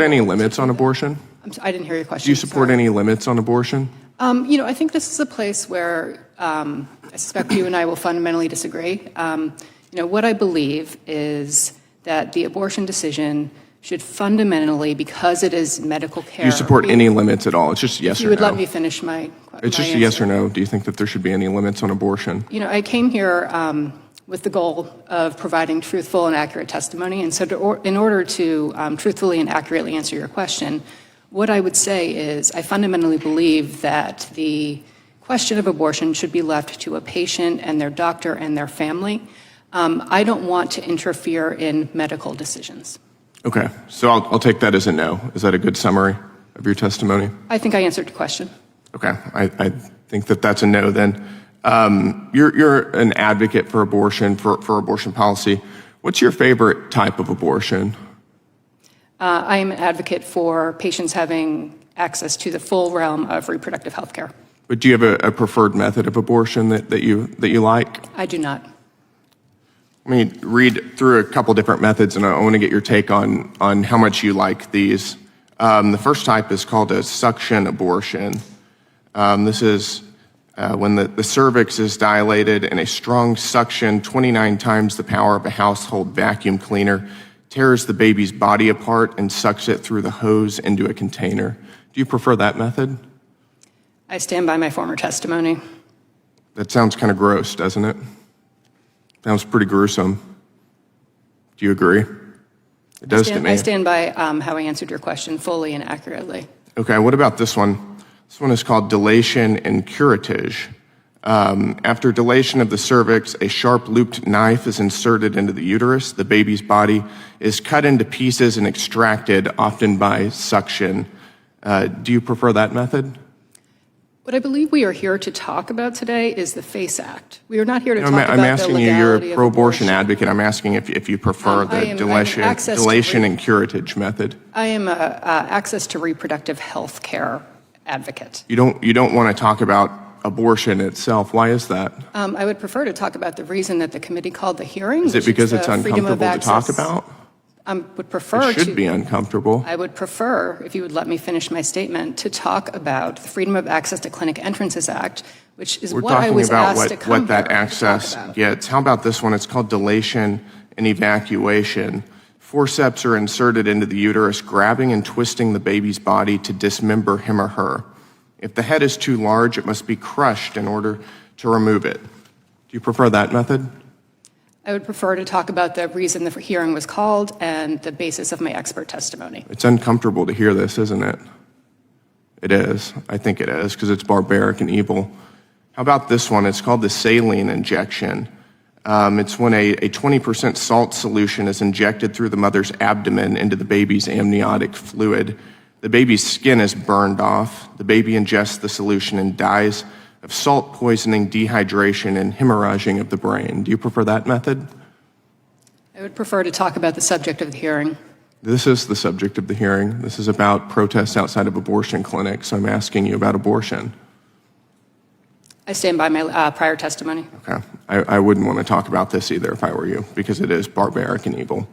Any limits on abortion? I didn't hear your question. Do you support any limits on abortion? I think this is a place where I suspect you and I will fundamentally disagree. What I believe is that the abortion decision should fundamentally, because it is medical care. Do you support any limits at all? It's just yes or no. You would let me finish my question. It's just a yes or no. Do you think that there should be any limits on abortion? I came here with the goal of providing truthful and accurate testimony. And so in order to truthfully and accurately answer your question, what I would say is I fundamentally believe that the question of abortion should be left to a patient and their doctor and their family. I don't want to interfere in medical decisions. Okay, so I'll take that as a no. Is that a good summary of your testimony? I think I answered the question. Okay, I think that that's a no then. You're an advocate for abortion, for abortion policy. What's your favorite type of abortion? I am an advocate for patients having access to the full realm of reproductive health care. But do you have a preferred method of abortion that you like? I do not. Let me read through a couple different methods, and I want to get your take on how much you like these. The first type is called a suction abortion. This is when the cervix is dilated and a strong suction, 29 times the power of a household vacuum cleaner, tears the baby's body apart and sucks it through the hose into a container. Do you prefer that method? I stand by my former testimony. That sounds kind of gross, doesn't it? Sounds pretty gruesome. Do you agree? It does to me. I stand by how I answered your question fully and accurately. Okay, what about this one? This one is called dilation and curettage. After dilation of the cervix, a sharp looped knife is inserted into the uterus. The baby's body is cut into pieces and extracted, often by suction. Do you prefer that method? What I believe we are here to talk about today is the FACE Act. We are not here to talk about the I'm legality asking you, you're a pro-abortion of abortion. advocate. I'm asking if you prefer the dilation and curettage method. I am an access to reproductive health care advocate. You don't want to talk about abortion itself. Why is that? I would prefer to talk about the reason that the committee called the hearing. Is it because it's uncomfortable to talk about? I would prefer it should be uncomfortable. I would prefer, if you would let me finish my statement, to talk about the Freedom of Access to Clinic Entrances Act, which is what I was asked to come here to talk about. We're talking about what that access gets. How about this one? It's called dilation and evacuation. Forceps are inserted into the uterus, grabbing and twisting the baby's body to dismember him or her. If the head is too large, it must be crushed in order to remove it. Do you prefer that method? I would prefer to talk about the reason the hearing was called and the basis of my expert testimony. It's uncomfortable to hear this, isn't it? It is. I think it is, because it's barbaric and evil. How about this one? It's called the saline injection. It's when a 20% salt solution is injected through the mother's abdomen into the baby's amniotic fluid. The baby's skin is burned off. The baby ingests the solution and dies of salt poisoning, dehydration, and hemorrhaging of the brain. Do you prefer that method? I would prefer to talk about the subject of the hearing. This is the subject of the hearing. This is about protests outside of abortion clinics. I'm asking you about abortion. I stand by my prior testimony. Okay. I wouldn't want to talk about this either if I were you, because it is barbaric and evil.